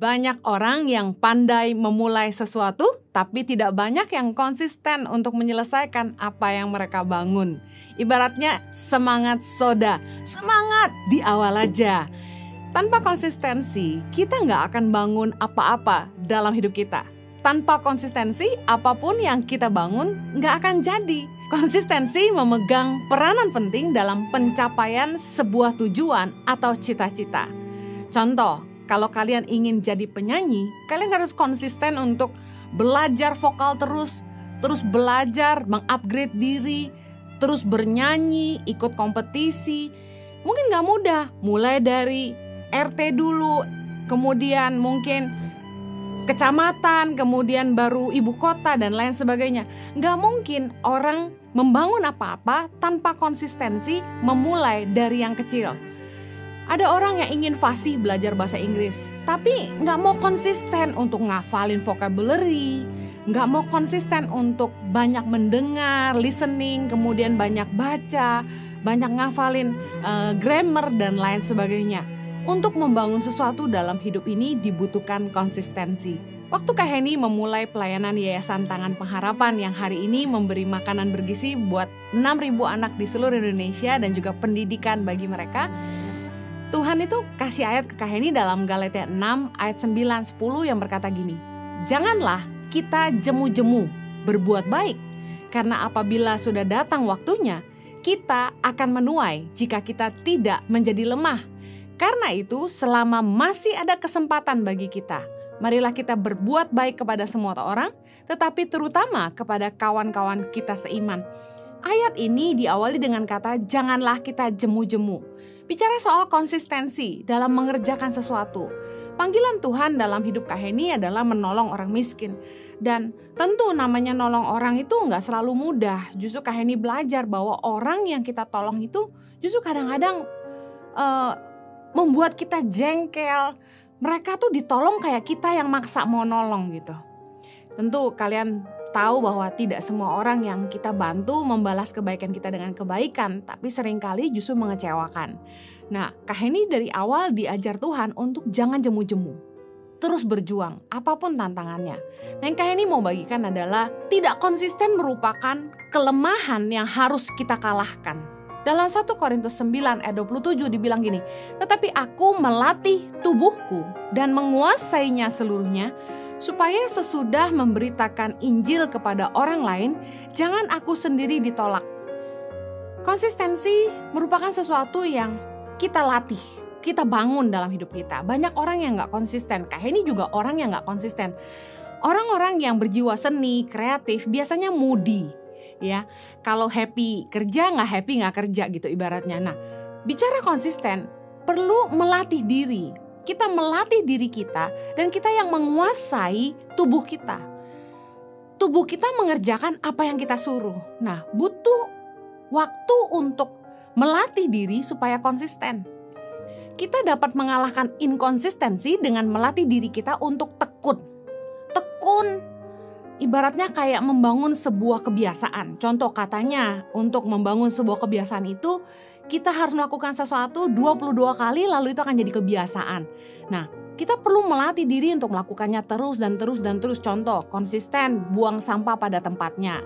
Banyak orang yang pandai memulai sesuatu, tapi tidak banyak yang konsisten untuk menyelesaikan apa yang mereka bangun. Ibaratnya semangat soda, semangat di awal aja. Tanpa konsistensi, kita nggak akan bangun apa-apa dalam hidup kita. Tanpa konsistensi, apapun yang kita bangun nggak akan jadi. Konsistensi memegang peranan penting dalam pencapaian sebuah tujuan atau cita-cita. Contoh, kalau kalian ingin jadi penyanyi, kalian harus konsisten untuk belajar vokal terus belajar, mengupgrade diri, terus bernyanyi, ikut kompetisi. Mungkin gak mudah, mulai dari RT dulu, kemudian mungkin kecamatan, kemudian baru ibu kota dan lain sebagainya. Gak mungkin orang membangun apa-apa tanpa konsistensi memulai dari yang kecil. Ada orang yang ingin fasih belajar bahasa Inggris, tapi nggak mau konsisten untuk ngafalin vocabulary, nggak mau konsisten untuk banyak mendengar, listening, kemudian banyak baca, banyak ngafalin grammar dan lain sebagainya. Untuk membangun sesuatu dalam hidup ini dibutuhkan konsistensi. Waktu Kak Heni memulai pelayanan Yayasan Tangan Pengharapan yang hari ini memberi makanan bergizi buat 6.000 anak di seluruh Indonesia dan juga pendidikan bagi mereka, Tuhan itu kasih ayat ke Kak Heni dalam Galatia 6 ayat 9-10 yang berkata gini, "Janganlah kita jemu-jemu berbuat baik, karena apabila sudah datang waktunya, kita akan menuai jika kita tidak menjadi lemah. Karena itu selama masih ada kesempatan bagi kita, marilah kita berbuat baik kepada semua orang, tetapi terutama kepada kawan-kawan kita seiman." Ayat ini diawali dengan kata janganlah kita jemu-jemu. Bicara soal konsistensi dalam mengerjakan sesuatu. Panggilan Tuhan dalam hidup Kak Heni adalah menolong orang miskin. Dan tentu namanya nolong orang itu nggak selalu mudah. Justru Kak Heni belajar bahwa orang yang kita tolong itu justru kadang-kadang membuat kita jengkel. Mereka tuh ditolong kayak kita yang maksa mau nolong gitu. Tentu kalian tahu bahwa tidak semua orang yang kita bantu membalas kebaikan kita dengan kebaikan, tapi seringkali justru mengecewakan. Nah, Kak Heni dari awal diajar Tuhan untuk jangan jemu-jemu, terus berjuang, apapun tantangannya. Nah, yang Kak Heni mau bagikan adalah tidak konsisten merupakan kelemahan yang harus kita kalahkan. Dalam 1 Korintus 9 ayat 27 dibilang gini, "Tetapi aku melatih tubuhku dan menguasainya seluruhnya, supaya sesudah memberitakan Injil kepada orang lain, jangan aku sendiri ditolak." Konsistensi merupakan sesuatu yang kita latih, kita bangun dalam hidup kita. Banyak orang yang gak konsisten, Kak Heni juga orang yang gak konsisten. Orang-orang yang berjiwa seni, kreatif, biasanya moody. Ya, kalau happy kerja, gak kerja gitu ibaratnya. Nah, bicara konsisten, perlu melatih diri. Kita melatih diri kita dan kita yang menguasai tubuh kita. Tubuh kita mengerjakan apa yang kita suruh. Nah, butuh waktu untuk melatih diri supaya konsisten. Kita dapat mengalahkan inkonsistensi dengan melatih diri kita untuk tekun. Tekun ibaratnya kayak membangun sebuah kebiasaan. Contoh katanya untuk membangun sebuah kebiasaan itu kita harus melakukan sesuatu 22 kali lalu itu akan jadi kebiasaan. Nah, kita perlu melatih diri untuk melakukannya terus dan terus. Contoh, konsisten buang sampah pada tempatnya.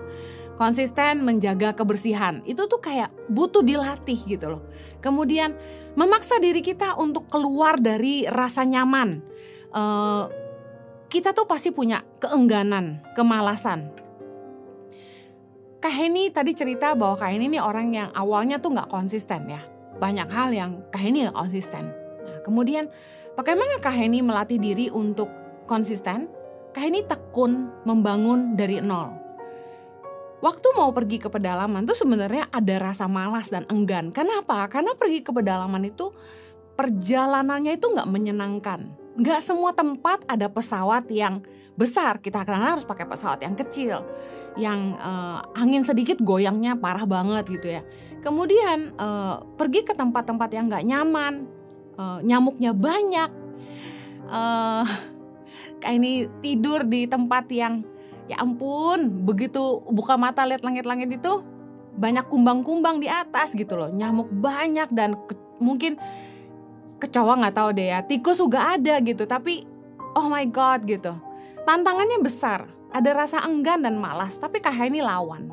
Konsisten menjaga kebersihan. Itu tuh kayak butuh dilatih gitu loh. Kemudian memaksa diri kita untuk keluar dari rasa nyaman. Kita tuh pasti punya keengganan, kemalasan. Kak Heni tadi cerita bahwa Kak Heni ini orang yang awalnya tuh gak konsisten ya. Banyak hal yang Kak Heni gak konsisten. Nah, kemudian bagaimana Kak Heni melatih diri untuk konsisten? Kak Heni tekun membangun dari nol. Waktu mau pergi ke pedalaman tuh sebenarnya ada rasa malas dan enggan. Kenapa? Karena pergi ke pedalaman itu perjalanannya itu gak menyenangkan. Gak semua tempat ada pesawat yang besar, kita kadang harus pakai pesawat yang kecil, yang angin sedikit goyangnya parah banget gitu ya. Kemudian pergi ke tempat-tempat yang nggak nyaman, nyamuknya banyak. Kayak ini tidur di tempat yang ya ampun, begitu buka mata lihat langit-langit itu banyak kumbang-kumbang di atas gitu loh, nyamuk banyak dan mungkin kecoa nggak tahu deh ya, tikus juga ada gitu, tapi oh my God gitu. Tantangannya besar, ada rasa enggan dan malas, tapi Kak Heni lawan.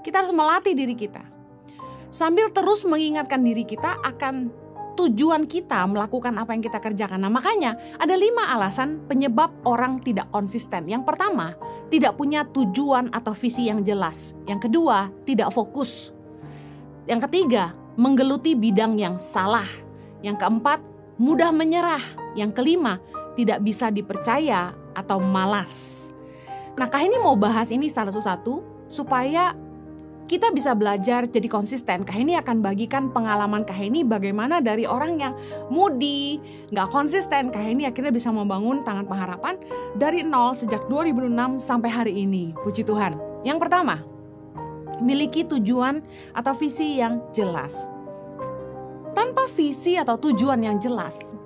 Kita harus melatih diri kita. Sambil terus mengingatkan diri kita akan tujuan kita melakukan apa yang kita kerjakan. Nah makanya ada 5 alasan penyebab orang tidak konsisten. Yang pertama, tidak punya tujuan atau visi yang jelas. Yang kedua, tidak fokus. Yang ketiga, menggeluti bidang yang salah. Yang keempat, mudah menyerah. Yang kelima, tidak bisa dipercaya atau malas. Nah Kak Heni mau bahas ini satu-satu supaya kita bisa belajar jadi konsisten. Kak Heni akan bagikan pengalaman Kak Heni bagaimana dari orang yang moody, gak konsisten, Kak Heni akhirnya bisa membangun Tangan Pengharapan dari nol sejak 2006 sampai hari ini. Puji Tuhan. Yang pertama, miliki tujuan atau visi yang jelas. Tanpa visi atau tujuan yang jelas,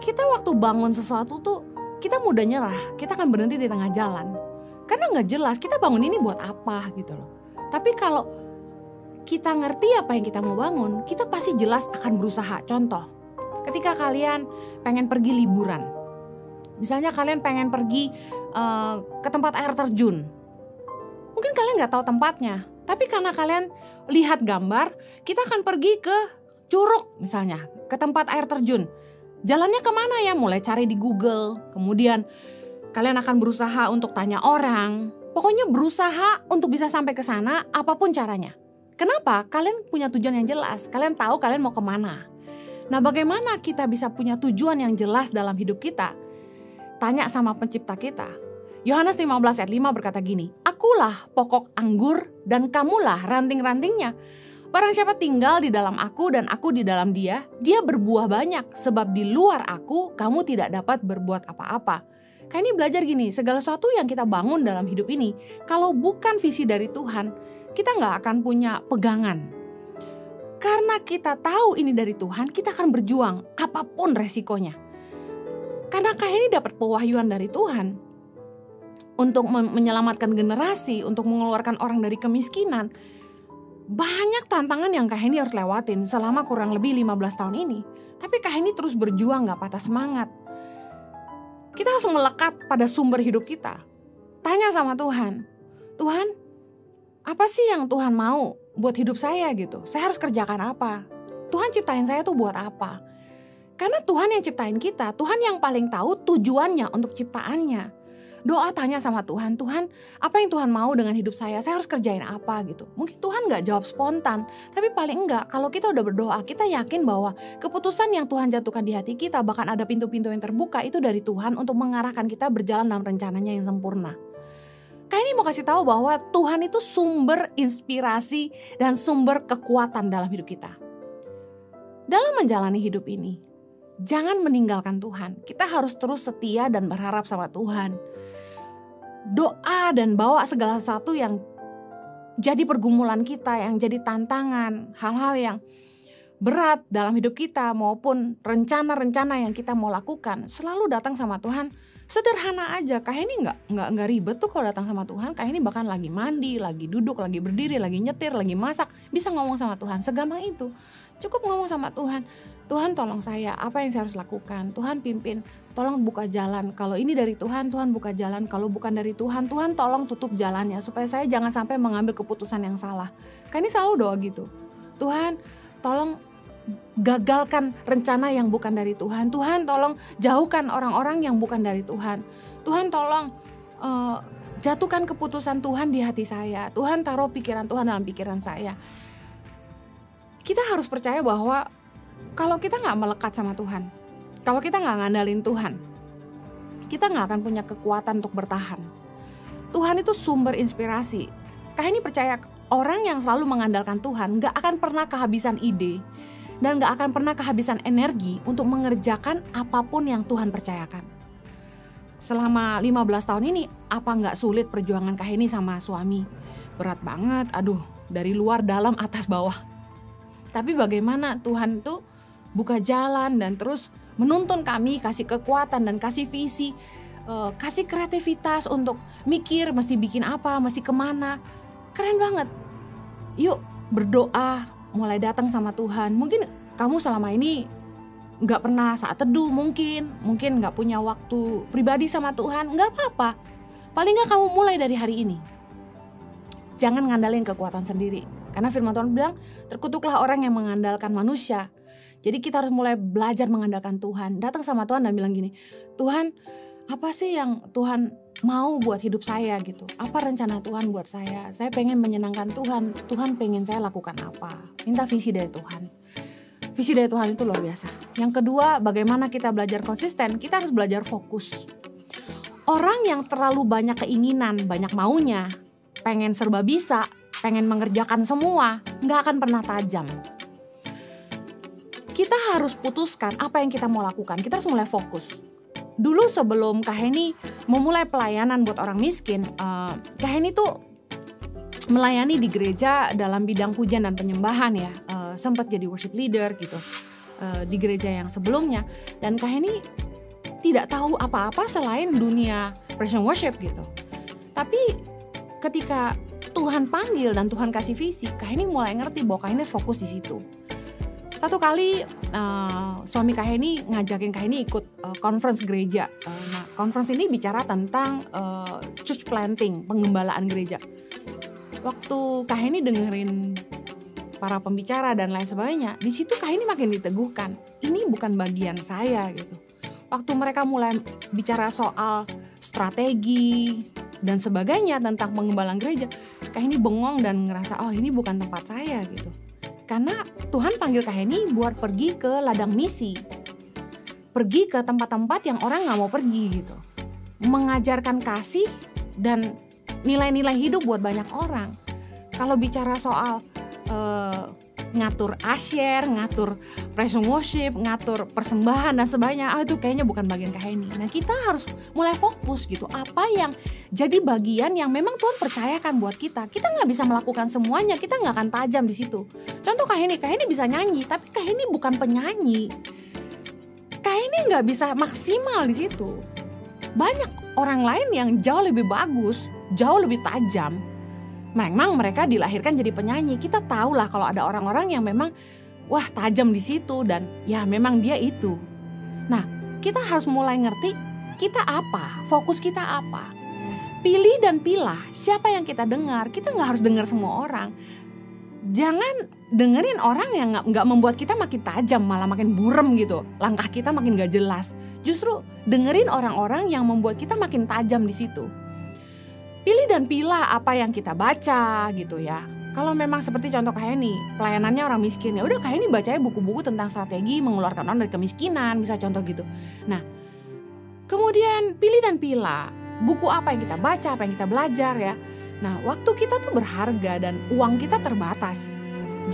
kita waktu bangun sesuatu tuh kita mudah nyerah, kita akan berhenti di tengah jalan. Karena gak jelas kita bangun ini buat apa gitu loh. Tapi kalau kita ngerti apa yang kita mau bangun, kita pasti jelas akan berusaha. Contoh, ketika kalian pengen pergi liburan. Misalnya kalian pengen pergi ke tempat air terjun. Mungkin kalian gak tahu tempatnya. Tapi karena kalian lihat gambar, kita akan pergi ke Curug misalnya, ke tempat air terjun. Jalannya kemana ya? Mulai cari di Google. Kemudian kalian akan berusaha untuk tanya orang. Pokoknya berusaha untuk bisa sampai ke sana apapun caranya. Kenapa? Kalian punya tujuan yang jelas. Kalian tahu kalian mau kemana. Nah bagaimana kita bisa punya tujuan yang jelas dalam hidup kita? Tanya sama pencipta kita. Yohanes 15 ayat 5 berkata gini, Akulah pokok anggur dan kamulah ranting-rantingnya. Barang siapa tinggal di dalam aku dan aku di dalam dia, dia berbuah banyak. Sebab di luar aku kamu tidak dapat berbuat apa-apa. Kayak ini belajar gini, segala sesuatu yang kita bangun dalam hidup ini, kalau bukan visi dari Tuhan, kita gak akan punya pegangan. Karena kita tahu ini dari Tuhan, kita akan berjuang apapun resikonya. Karena kayak ini dapat pewahyuan dari Tuhan untuk menyelamatkan generasi, untuk mengeluarkan orang dari kemiskinan. Banyak tantangan yang Kak Heni harus lewatin selama kurang lebih 15 tahun ini. Tapi Kak Heni terus berjuang gak patah semangat. Kita harus melekat pada sumber hidup kita. Tanya sama Tuhan, Tuhan, apa sih yang Tuhan mau buat hidup saya gitu? Saya harus kerjakan apa? Tuhan ciptain saya tuh buat apa? Karena Tuhan yang ciptain kita, Tuhan yang paling tahu tujuannya untuk ciptaannya. Doa tanya sama Tuhan, Tuhan apa yang Tuhan mau dengan hidup saya harus kerjain apa gitu. Mungkin Tuhan gak jawab spontan, tapi paling enggak kalau kita udah berdoa, kita yakin bahwa keputusan yang Tuhan jatuhkan di hati kita, bahkan ada pintu-pintu yang terbuka itu dari Tuhan untuk mengarahkan kita berjalan dalam rencananya yang sempurna. Kayak ini mau kasih tahu bahwa Tuhan itu sumber inspirasi dan sumber kekuatan dalam hidup kita. Dalam menjalani hidup ini, jangan meninggalkan Tuhan. Kita harus terus setia dan berharap sama Tuhan. Doa dan bawa segala sesuatu yang jadi pergumulan kita, yang jadi tantangan, hal-hal yang berat dalam hidup kita maupun rencana-rencana yang kita mau lakukan, selalu datang sama Tuhan. Sederhana aja, Kak Heni nggak ribet tuh kalau datang sama Tuhan. Kak Heni bahkan lagi mandi, lagi duduk, lagi berdiri, lagi nyetir, lagi masak, bisa ngomong sama Tuhan. Segampang itu. Cukup ngomong sama Tuhan. Tuhan tolong saya, apa yang saya harus lakukan? Tuhan pimpin, tolong buka jalan. Kalau ini dari Tuhan, Tuhan buka jalan. Kalau bukan dari Tuhan, Tuhan tolong tutup jalannya supaya saya jangan sampai mengambil keputusan yang salah. Kak Heni selalu doa gitu. Tuhan tolong gagalkan rencana yang bukan dari Tuhan. Tuhan tolong jauhkan orang-orang yang bukan dari Tuhan. Tuhan tolong jatuhkan keputusan Tuhan di hati saya. Tuhan taruh pikiran Tuhan dalam pikiran saya. Kita harus percaya bahwa kalau kita gak melekat sama Tuhan, kalau kita gak ngandalin Tuhan, kita gak akan punya kekuatan untuk bertahan. Tuhan itu sumber inspirasi. Kak Heni percaya orang yang selalu mengandalkan Tuhan gak akan pernah kehabisan ide dan gak akan pernah kehabisan energi untuk mengerjakan apapun yang Tuhan percayakan. Selama 15 tahun ini, apa gak sulit perjuangan Kak Heni sama suami? Berat banget, dari luar, dalam, atas, bawah. Tapi bagaimana Tuhan tuh buka jalan dan terus menuntun kami, kasih kekuatan dan kasih visi, kasih kreativitas untuk mikir mesti bikin apa, mesti kemana. Keren banget. Yuk berdoa, mulai datang sama Tuhan. Mungkin kamu selama ini nggak pernah saat teduh, mungkin nggak punya waktu pribadi sama Tuhan, nggak apa-apa. Paling nggak kamu mulai dari hari ini. Jangan ngandalin kekuatan sendiri. Karena firman Tuhan bilang, terkutuklah orang yang mengandalkan manusia. Jadi kita harus mulai belajar mengandalkan Tuhan. Datang sama Tuhan dan bilang gini, Tuhan, apa sih yang Tuhan mau buat hidup saya gitu? Apa rencana Tuhan buat saya? Saya pengen menyenangkan Tuhan. Tuhan pengen saya lakukan apa? Minta visi dari Tuhan. Visi dari Tuhan itu luar biasa. Yang kedua, bagaimana kita belajar konsisten? Kita harus belajar fokus. Orang yang terlalu banyak keinginan, banyak maunya, pengen serba bisa, pengen mengerjakan semua, nggak akan pernah tajam. Kita harus putuskan apa yang kita mau lakukan. Kita harus mulai fokus. Dulu sebelum Kak Heni memulai pelayanan buat orang miskin, Kak Heni tuh melayani di gereja dalam bidang pujian dan penyembahan ya. Sempat jadi worship leader gitu di gereja yang sebelumnya. Dan Kak Heni tidak tahu apa-apa selain dunia praise and worship gitu. Tapi ketika Tuhan panggil dan Tuhan kasih visi, Kak Heni mulai ngerti bahwa Kak Heni fokus di situ. Satu kali suami Kak Heni ngajakin Kak Heni ikut conference gereja. Nah, conference ini bicara tentang church planting, penggembalaan gereja. Waktu Kak Heni dengerin para pembicara dan lain sebagainya, di situ Kak Heni makin diteguhkan. Ini bukan bagian saya gitu. Waktu mereka mulai bicara soal strategi dan sebagainya tentang pengembalaan gereja, Kak Heni bengong dan ngerasa, oh ini bukan tempat saya gitu. Karena Tuhan panggil Kak Heni buat pergi ke ladang misi. Pergi ke tempat-tempat yang orang gak mau pergi gitu. Mengajarkan kasih dan nilai-nilai hidup buat banyak orang. Kalau bicara soal ngatur asyir, ngatur praise and worship, ngatur persembahan dan sebagainya, itu kayaknya bukan bagian Kak Heni. Nah, kita harus mulai fokus gitu. Apa yang jadi bagian yang memang Tuhan percayakan buat kita. Kita nggak bisa melakukan semuanya, kita nggak akan tajam di situ. Contoh Kak Heni bisa nyanyi, tapi Kak Heni bukan penyanyi. Kak Heni nggak bisa maksimal di situ. Banyak orang lain yang jauh lebih bagus, jauh lebih tajam. Memang mereka dilahirkan jadi penyanyi. Kita tahu lah kalau ada orang-orang yang memang wah tajam di situ dan ya memang dia itu. Nah, kita harus mulai ngerti kita apa, fokus kita apa. Pilih dan pilah siapa yang kita dengar. Kita nggak harus dengar semua orang. Jangan dengerin orang yang nggak membuat kita makin tajam, malah makin burem gitu. Langkah kita makin gak jelas. Justru dengerin orang-orang yang membuat kita makin tajam di situ. Pilih dan pilah apa yang kita baca gitu ya. Kalau memang seperti contoh Kak Heni, pelayanannya orang miskin, ya udah Kak Heni bacanya buku-buku tentang strategi mengeluarkan orang dari kemiskinan, bisa contoh gitu. Nah, kemudian pilih dan pilah buku apa yang kita baca, apa yang kita belajar ya. Nah, waktu kita tuh berharga dan uang kita terbatas.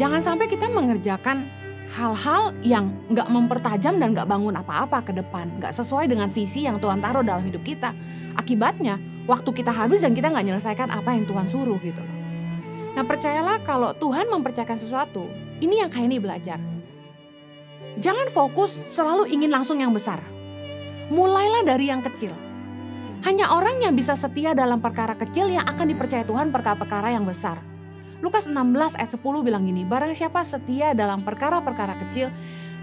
Jangan sampai kita mengerjakan hal-hal yang gak mempertajam dan gak bangun apa-apa ke depan. Gak sesuai dengan visi yang Tuhan taruh dalam hidup kita. Akibatnya, waktu kita habis dan kita gak menyelesaikan apa yang Tuhan suruh gitu. Nah, percayalah kalau Tuhan mempercayakan sesuatu, ini yang Kak Heni belajar. Jangan fokus selalu ingin langsung yang besar. Mulailah dari yang kecil. Hanya orang yang bisa setia dalam perkara kecil yang akan dipercaya Tuhan perkara-perkara yang besar. Lukas 16 ayat 10 bilang gini, barang siapa setia dalam perkara-perkara kecil,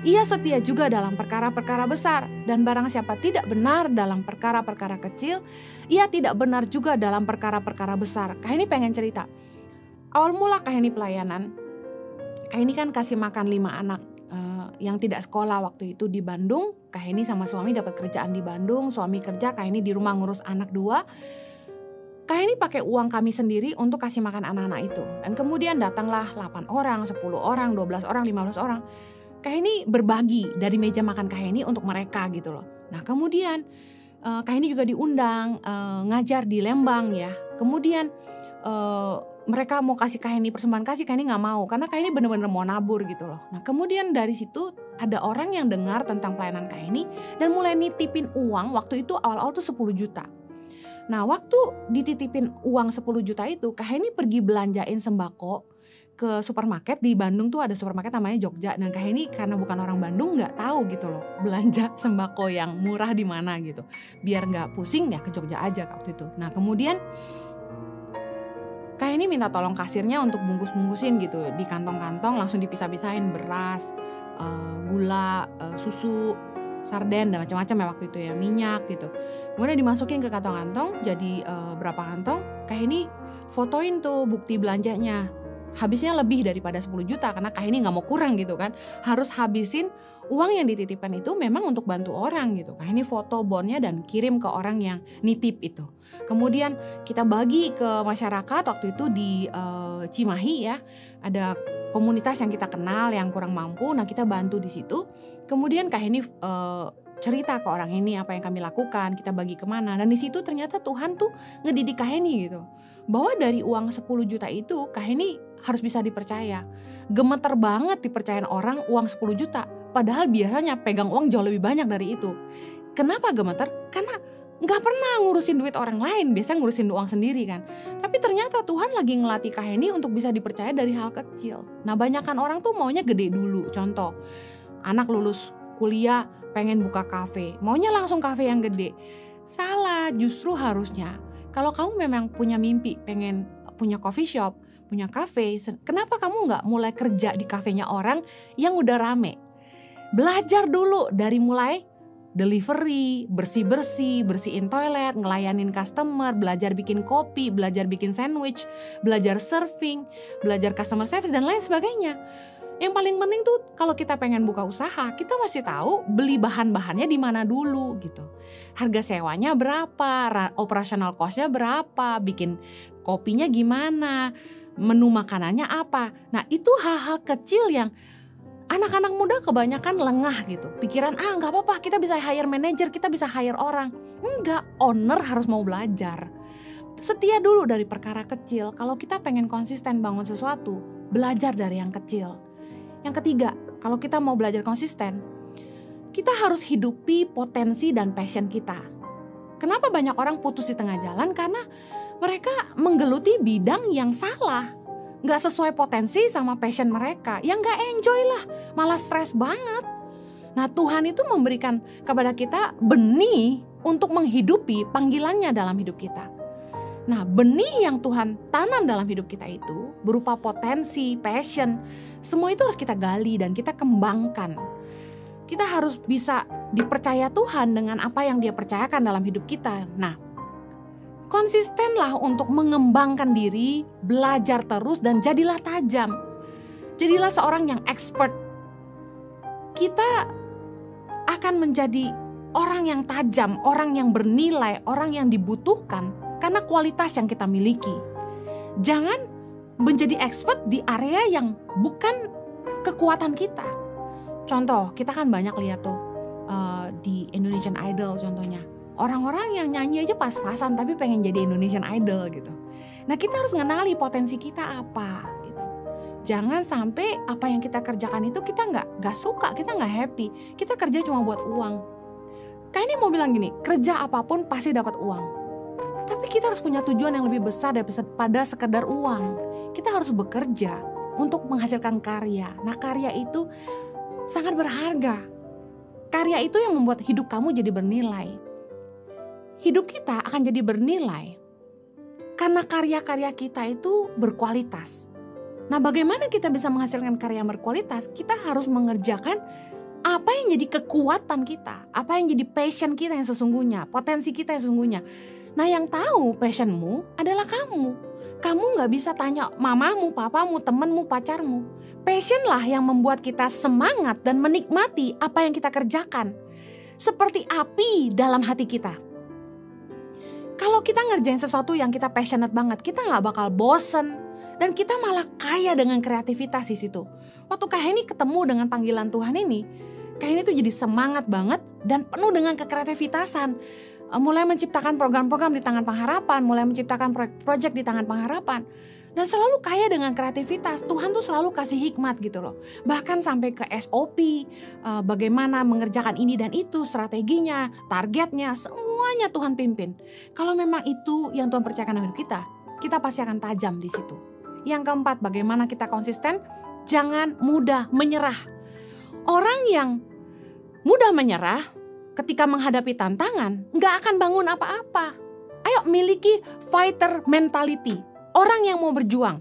ia setia juga dalam perkara-perkara besar. Dan barang siapa tidak benar dalam perkara-perkara kecil, ia tidak benar juga dalam perkara-perkara besar. Kak Heni pengen cerita. Awal mula Kak Heni pelayanan, Kak Heni kan kasih makan 5 anak yang tidak sekolah waktu itu di Bandung. Kak Heni sama suami dapat kerjaan di Bandung. Suami kerja, Kak Heni di rumah ngurus anak 2. Kak Heni pakai uang kami sendiri untuk kasih makan anak-anak itu. Dan kemudian datanglah 8 orang, 10 orang, 12 orang, 15 orang. Kak Heni berbagi dari meja makan Kak Heni untuk mereka gitu loh. Nah kemudian Kak Heni juga diundang ngajar di Lembang ya. Kemudian mereka mau kasih Kak Heni persembahan kasih, Kak Heni gak mau. Karena Kak Heni bener-bener mau nabur gitu loh. Nah kemudian dari situ ada orang yang dengar tentang pelayanan Kak Heni dan mulai nitipin uang. Waktu itu awal-awal tuh 10 juta. Nah waktu dititipin uang 10 juta itu, Kak Heni pergi belanjain sembako ke supermarket. Di Bandung tuh ada supermarket namanya Jogja. Dan Kak Heni karena bukan orang Bandung gak tahu gitu loh belanja sembako yang murah di mana gitu. Biar gak pusing ya ke Jogja aja waktu itu. Nah kemudian Kak Heni minta tolong kasirnya untuk bungkus-bungkusin gitu di kantong-kantong, langsung dipisah-pisahin beras, gula, susu, sarden dan macam-macam ya waktu itu ya, minyak gitu. Kemudian dimasukin ke kantong-kantong, jadi berapa kantong, Kak Heni fotoin tuh bukti belanjanya. Habisnya lebih daripada 10 juta karena Kak Heni gak mau kurang gitu kan. Harus habisin uang yang dititipkan itu memang untuk bantu orang gitu. Kak Heni foto bondnya dan kirim ke orang yang nitip itu. Kemudian kita bagi ke masyarakat waktu itu di Cimahi ya. Ada komunitas yang kita kenal yang kurang mampu, nah kita bantu di situ. Kemudian Kak Heni cerita ke orang ini apa yang kami lakukan, kita bagi kemana. Dan di situ ternyata Tuhan tuh ngedidik Kak Heni gitu. Bahwa dari uang 10 juta itu Kak Heni harus bisa dipercaya. Gemeter banget dipercayain orang uang 10 juta. Padahal biasanya pegang uang jauh lebih banyak dari itu. Kenapa gemeter? Karena gak pernah ngurusin duit orang lain. Biasanya ngurusin uang sendiri kan. Tapi ternyata Tuhan lagi ngelatih Kak Heni untuk bisa dipercaya dari hal kecil. Nah banyakkan orang tuh maunya gede dulu. Contoh, anak lulus kuliah pengen buka kafe. Maunya langsung kafe yang gede. Salah, justru harusnya. Kalau kamu memang punya mimpi pengen punya coffee shop, punya kafe, kenapa kamu gak mulai kerja di kafenya orang yang udah rame? Belajar dulu dari mulai delivery, bersihin toilet, ngelayanin customer, belajar bikin kopi, belajar bikin sandwich, belajar serving, belajar customer service dan lain sebagainya. Yang paling penting tuh kalau kita pengen buka usaha, kita mesti tahu beli bahan-bahannya di mana dulu gitu. Harga sewanya berapa, operational cost-nya berapa, bikin kopinya gimana, menu makanannya apa. Nah itu hal-hal kecil yang anak-anak muda kebanyakan lengah gitu. Pikiran gak apa-apa kita bisa hire manager, kita bisa hire orang. Enggak, owner harus mau belajar. Setia dulu dari perkara kecil. Kalau kita pengen konsisten bangun sesuatu, belajar dari yang kecil. Yang ketiga, kalau kita mau belajar konsisten, kita harus hidupi potensi dan passion kita. Kenapa banyak orang putus di tengah jalan? Karena mereka menggeluti bidang yang salah. Gak sesuai potensi sama passion mereka. Yang gak enjoy lah, malah stres banget. Nah Tuhan itu memberikan kepada kita benih untuk menghidupi panggilannya dalam hidup kita. Nah benih yang Tuhan tanam dalam hidup kita itu berupa potensi, passion, semua itu harus kita gali dan kita kembangkan. Kita harus bisa dipercaya Tuhan dengan apa yang Dia percayakan dalam hidup kita. Nah, konsistenlah untuk mengembangkan diri, belajar terus dan jadilah tajam. Jadilah seorang yang expert. Kita akan menjadi orang yang tajam, orang yang bernilai, orang yang dibutuhkan karena kualitas yang kita miliki. Jangan menjadi expert di area yang bukan kekuatan kita. Contoh, kita kan banyak lihat tuh di Indonesian Idol contohnya. Orang-orang yang nyanyi aja pas-pasan tapi pengen jadi Indonesian Idol gitu. Nah kita harus mengenali potensi kita apa gitu. Jangan sampai apa yang kita kerjakan itu kita nggak suka, kita nggak happy. Kita kerja cuma buat uang. Kayaknya mau bilang gini, kerja apapun pasti dapat uang. Tapi kita harus punya tujuan yang lebih besar daripada sekedar uang. Kita harus bekerja untuk menghasilkan karya. Nah karya itu sangat berharga. Karya itu yang membuat hidup kamu jadi bernilai. Hidup kita akan jadi bernilai karena karya-karya kita itu berkualitas. Nah bagaimana kita bisa menghasilkan karya yang berkualitas? Kita harus mengerjakan apa yang jadi kekuatan kita, apa yang jadi passion kita yang sesungguhnya, potensi kita yang sesungguhnya. Nah yang tahu passionmu adalah kamu. Kamu gak bisa tanya mamamu, papamu, temenmu, pacarmu. Passion lah yang membuat kita semangat dan menikmati apa yang kita kerjakan. Seperti api dalam hati kita. Kalau kita ngerjain sesuatu yang kita passionate banget, kita gak bakal bosen. Dan kita malah kaya dengan kreativitas di situ. Waktu Kak Heni ketemu dengan panggilan Tuhan ini, Kak Heni tuh jadi semangat banget dan penuh dengan kekreativitasan. Mulai menciptakan program-program di Tangan Pengharapan, mulai menciptakan proyek di Tangan Pengharapan. Dan selalu kaya dengan kreativitas. Tuhan tuh selalu kasih hikmat gitu loh. Bahkan sampai ke SOP, bagaimana mengerjakan ini dan itu, strateginya, targetnya, semuanya Tuhan pimpin. Kalau memang itu yang Tuhan percayakan dalam hidup kita pasti akan tajam di situ. Yang keempat, bagaimana kita konsisten? Jangan mudah menyerah. Orang yang mudah menyerah ketika menghadapi tantangan gak akan bangun apa-apa. Ayo miliki fighter mentality. Orang yang mau berjuang.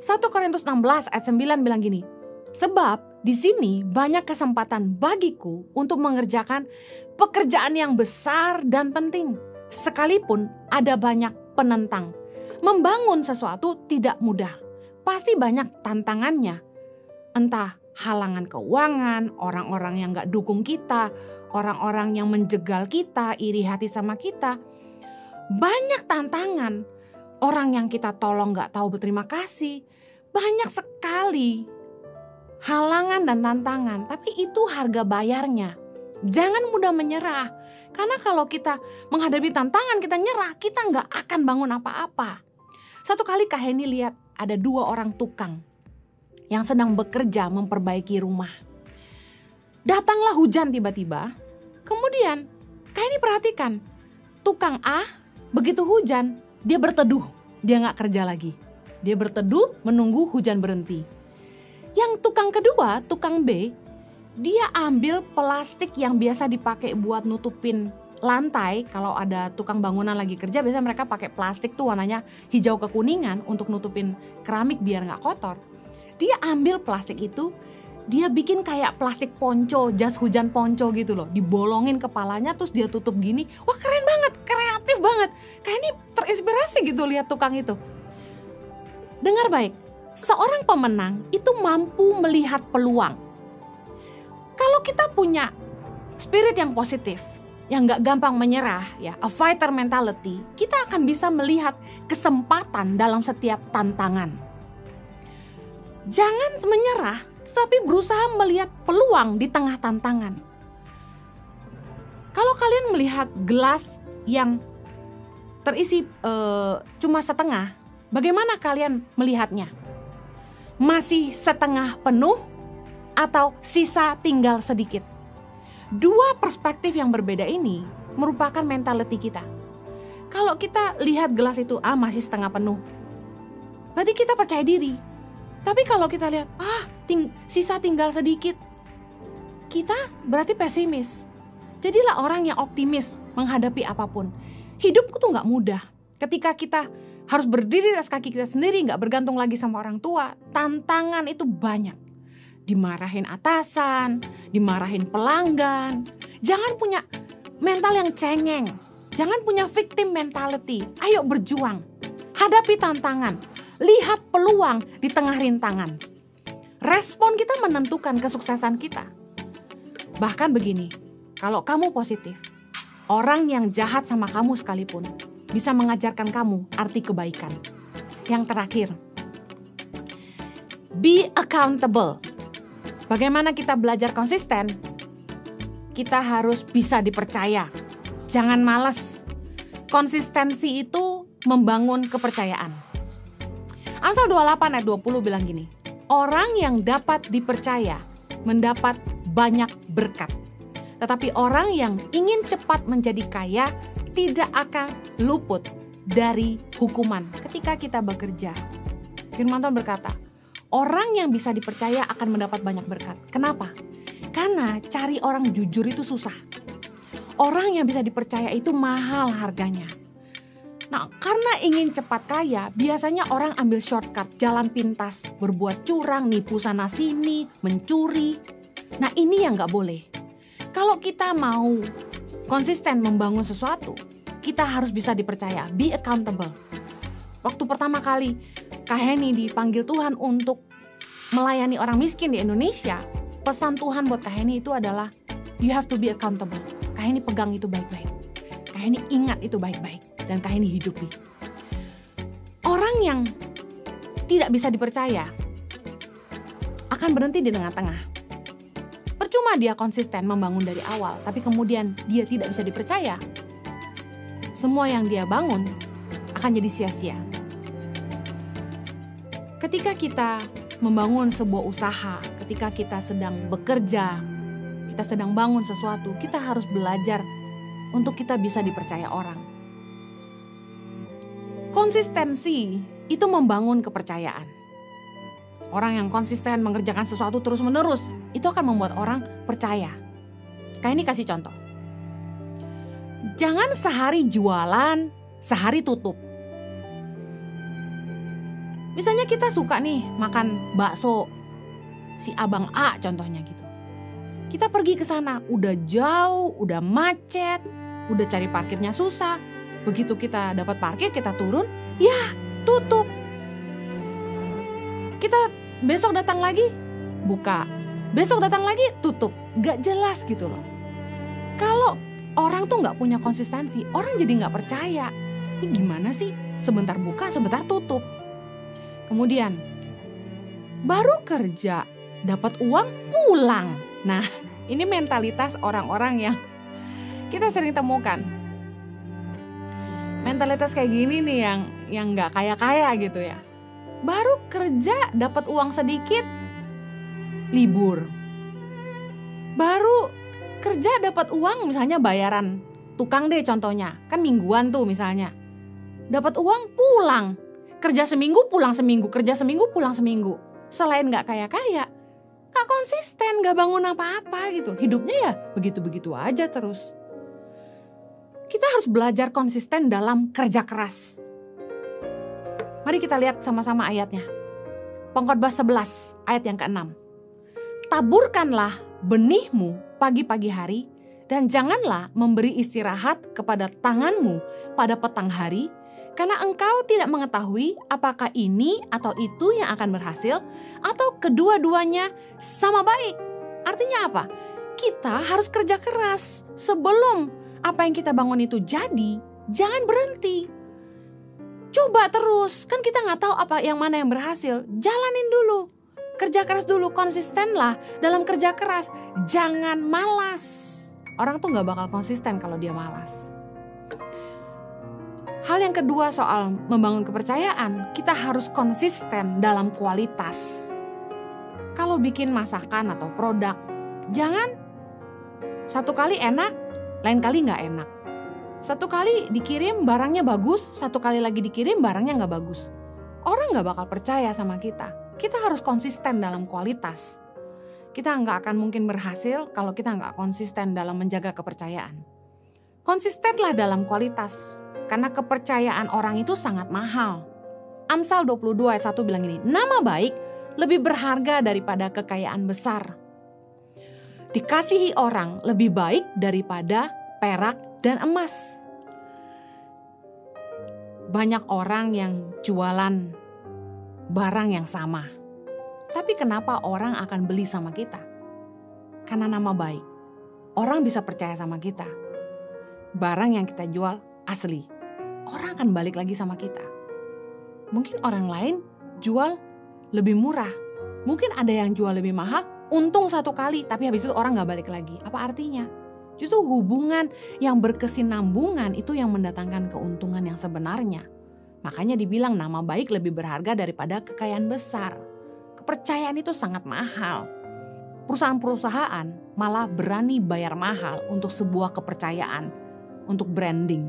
1 Korintus 16 ayat 9 bilang gini. Sebab Di sini banyak kesempatan bagiku untuk mengerjakan pekerjaan yang besar dan penting. Sekalipun ada banyak penentang. Membangun sesuatu tidak mudah. Pasti banyak tantangannya. Entah halangan keuangan, orang-orang yang gak dukung kita, orang-orang yang menjegal kita, iri hati sama kita. Banyak tantangan. Orang yang kita tolong gak tahu berterima kasih. Banyak sekali halangan dan tantangan, tapi itu harga bayarnya. Jangan mudah menyerah, karena kalau kita menghadapi tantangan, kita nyerah, kita nggak akan bangun apa-apa. Satu kali Kak Heni lihat ada 2 orang tukang yang sedang bekerja memperbaiki rumah. Datanglah hujan tiba-tiba, kemudian Kak Heni perhatikan, tukang A begitu hujan, dia berteduh, dia nggak kerja lagi. Dia berteduh menunggu hujan berhenti. Yang tukang kedua, tukang B, dia ambil plastik yang biasa dipakai buat nutupin lantai. Kalau ada tukang bangunan lagi kerja, biasanya mereka pakai plastik tuh warnanya hijau kekuningan untuk nutupin keramik biar gak kotor. Dia ambil plastik itu, dia bikin kayak plastik ponco, jas hujan ponco gitu loh. Dibolongin kepalanya terus dia tutup gini. Wah, keren banget, kreatif banget. Kayak ini terinspirasi gitu lihat tukang itu. Dengar baik. Seorang pemenang itu mampu melihat peluang. Kalau kita punya spirit yang positif, yang gak gampang menyerah, ya, a fighter mentality, kita akan bisa melihat kesempatan dalam setiap tantangan. Jangan menyerah, tetapi berusaha melihat peluang di tengah tantangan. Kalau kalian melihat gelas yang terisi cuma setengah, bagaimana kalian melihatnya? Masih setengah penuh atau sisa tinggal sedikit? 2 perspektif yang berbeda ini merupakan mentality kita. Kalau kita lihat gelas itu masih setengah penuh, berarti kita percaya diri. Tapi kalau kita lihat sisa tinggal sedikit, kita berarti pesimis. Jadilah orang yang optimis menghadapi apapun. Hidupku tuh gak mudah. Ketika kita harus berdiri atas kaki kita sendiri, gak bergantung lagi sama orang tua. Tantangan itu banyak. Dimarahin atasan, dimarahin pelanggan. Jangan punya mental yang cengeng. Jangan punya victim mentality. Ayo berjuang. Hadapi tantangan. Lihat peluang di tengah rintangan. Respon kita menentukan kesuksesan kita. Bahkan begini, kalau kamu positif, orang yang jahat sama kamu sekalipun bisa mengajarkan kamu arti kebaikan. Yang terakhir, be accountable. Bagaimana kita belajar konsisten? Kita harus bisa dipercaya. Jangan malas. Konsistensi itu membangun kepercayaan. Amsal 28 ayat 20 bilang gini, orang yang dapat dipercaya mendapat banyak berkat. Tetapi orang yang ingin cepat menjadi kaya tidak akan luput dari hukuman ketika kita bekerja. Firman Tuhan berkata, orang yang bisa dipercaya akan mendapat banyak berkat. Kenapa? Karena cari orang jujur itu susah. Orang yang bisa dipercaya itu mahal harganya. Nah, karena ingin cepat kaya, biasanya orang ambil shortcut, jalan pintas, berbuat curang, nipu sana sini, mencuri. Nah, ini yang gak boleh. Kalau kita mau konsisten membangun sesuatu, kita harus bisa dipercaya, be accountable. Waktu pertama kali Kak Heni dipanggil Tuhan untuk melayani orang miskin di Indonesia, pesan Tuhan buat Kak Heni itu adalah, you have to be accountable. Kak Heni pegang itu baik-baik. Kak Heni ingat itu baik-baik. Dan Kak Heni hidupi. Orang yang tidak bisa dipercaya akan berhenti di tengah-tengah. Percuma dia konsisten membangun dari awal, tapi kemudian dia tidak bisa dipercaya. Semua yang dia bangun akan jadi sia-sia. Ketika kita membangun sebuah usaha, ketika kita sedang bekerja, kita sedang bangun sesuatu, kita harus belajar untuk kita bisa dipercaya orang. Konsistensi itu membangun kepercayaan. Orang yang konsisten mengerjakan sesuatu terus-menerus, itu akan membuat orang percaya. Kayak ini kasih contoh. Jangan sehari jualan, sehari tutup. Misalnya kita suka nih makan bakso. si abang A contohnya gitu. Kita pergi ke sana, udah jauh, udah macet, udah cari parkirnya susah. Begitu kita dapat parkir, kita turun, ya tutup. Kita besok datang lagi, buka. Besok datang lagi, tutup. Gak jelas gitu loh. Kalau orang tuh gak punya konsistensi, orang jadi gak percaya. Ini gimana sih? Sebentar buka, sebentar tutup. Kemudian, baru kerja, dapat uang, pulang. Nah, ini mentalitas orang-orang yang kita sering temukan. Mentalitas kayak gini nih yang gak kaya-kaya gitu ya. Baru kerja, dapat uang sedikit, libur. Baru kerja dapat uang, misalnya bayaran tukang deh contohnya. Kan mingguan tuh misalnya. Dapat uang, pulang. Kerja seminggu, pulang seminggu. Kerja seminggu, pulang seminggu. Selain gak kaya-kaya, gak konsisten, gak bangun apa-apa gitu. Hidupnya ya begitu-begitu aja terus. Kita harus belajar konsisten dalam kerja keras. Mari kita lihat sama-sama ayatnya. Pengkhotbah 11 ayat yang ke-6. Taburkanlah benihmu pagi-pagi hari dan janganlah memberi istirahat kepada tanganmu pada petang hari, karena engkau tidak mengetahui apakah ini atau itu yang akan berhasil atau kedua-duanya sama baik. Artinya apa? Kita harus kerja keras sebelum apa yang kita bangun itu jadi, jangan berhenti. Coba terus, kan kita nggak tahu apa yang mana yang berhasil. Jalanin dulu, kerja keras dulu, konsistenlah dalam kerja keras. Jangan malas. Orang tuh nggak bakal konsisten kalau dia malas. Hal yang kedua soal membangun kepercayaan, kita harus konsisten dalam kualitas. Kalau bikin masakan atau produk, jangan satu kali enak, lain kali nggak enak. Satu kali dikirim barangnya bagus, satu kali lagi dikirim barangnya nggak bagus. Orang nggak bakal percaya sama kita. Kita harus konsisten dalam kualitas. Kita nggak akan mungkin berhasil kalau kita nggak konsisten dalam menjaga kepercayaan. Konsistenlah dalam kualitas. Karena kepercayaan orang itu sangat mahal. Amsal 22 ayat 1 bilang ini, nama baik lebih berharga daripada kekayaan besar. Dikasihi orang lebih baik daripada perak dan emas. Banyak orang yang jualan barang yang sama. Tapi kenapa orang akan beli sama kita? Karena nama baik. Orang bisa percaya sama kita. Barang yang kita jual asli. Orang akan balik lagi sama kita. Mungkin orang lain jual lebih murah. Mungkin ada yang jual lebih mahal, untung satu kali, tapi habis itu orang gak balik lagi. Apa artinya? Justru hubungan yang berkesinambungan itu yang mendatangkan keuntungan yang sebenarnya. Makanya dibilang nama baik lebih berharga daripada kekayaan besar. Kepercayaan itu sangat mahal. Perusahaan-perusahaan malah berani bayar mahal untuk sebuah kepercayaan, untuk branding.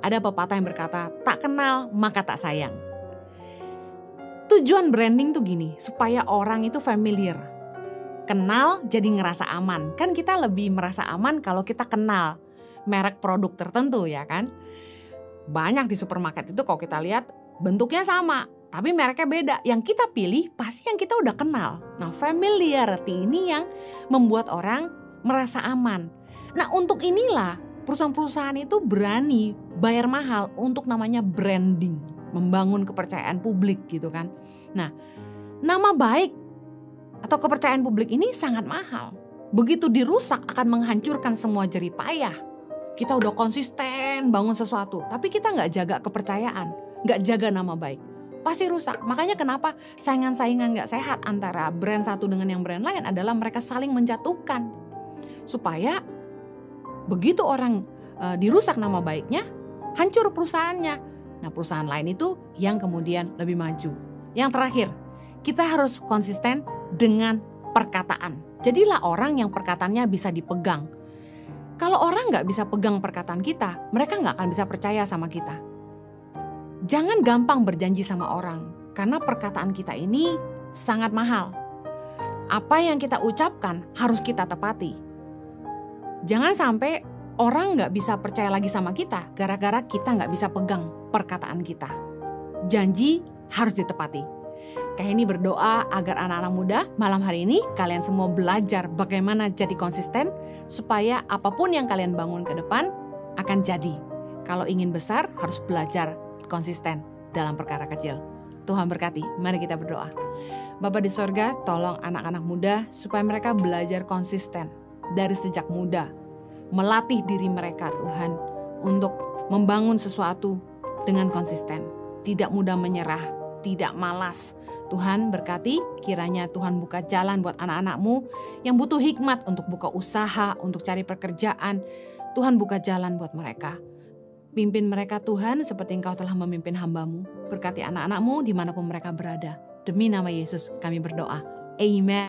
Ada pepatah yang berkata, tak kenal maka tak sayang. Tujuan branding tuh gini, supaya orang itu familiar. Kenal jadi ngerasa aman. Kan kita lebih merasa aman kalau kita kenal merek produk tertentu ya kan. Banyak di supermarket itu kalau kita lihat bentuknya sama, tapi mereknya beda. Yang kita pilih pasti yang kita udah kenal. Nah, familiarity ini yang membuat orang merasa aman. Nah, untuk inilah perusahaan-perusahaan itu berani bayar mahal untuk namanya branding, membangun kepercayaan publik gitu kan. Nah, nama baik atau kepercayaan publik ini sangat mahal. Begitu dirusak akan menghancurkan semua jerih payah. Kita udah konsisten bangun sesuatu, tapi kita nggak jaga kepercayaan, nggak jaga nama baik, pasti rusak. Makanya kenapa saingan-saingan nggak sehat antara brand satu dengan yang brand lain adalah mereka saling menjatuhkan. Supaya begitu orang dirusak nama baiknya, hancur perusahaannya. Nah, perusahaan lain itu yang kemudian lebih maju. Yang terakhir, kita harus konsisten dengan perkataan. Jadilah orang yang perkataannya bisa dipegang. Kalau orang nggak bisa pegang perkataan kita, mereka nggak akan bisa percaya sama kita. Jangan gampang berjanji sama orang, karena perkataan kita ini sangat mahal. Apa yang kita ucapkan harus kita tepati. Jangan sampai orang nggak bisa percaya lagi sama kita gara-gara kita nggak bisa pegang perkataan kita. Janji harus ditepati. Kak Heni berdoa agar anak-anak muda malam hari ini kalian semua belajar bagaimana jadi konsisten supaya apapun yang kalian bangun ke depan akan jadi. Kalau ingin besar harus belajar konsisten dalam perkara kecil. Tuhan berkati, mari kita berdoa. Bapa di sorga, tolong anak-anak muda supaya mereka belajar konsisten dari sejak muda. Melatih diri mereka Tuhan untuk membangun sesuatu dengan konsisten. Tidak mudah menyerah, tidak malas. Tuhan berkati, kiranya Tuhan buka jalan buat anak-anak-Mu yang butuh hikmat untuk buka usaha, untuk cari pekerjaan. Tuhan buka jalan buat mereka. Pimpin mereka Tuhan seperti Engkau telah memimpin hamba-Mu. Berkati anak-anak-Mu dimanapun mereka berada. Demi nama Yesus kami berdoa. Amen.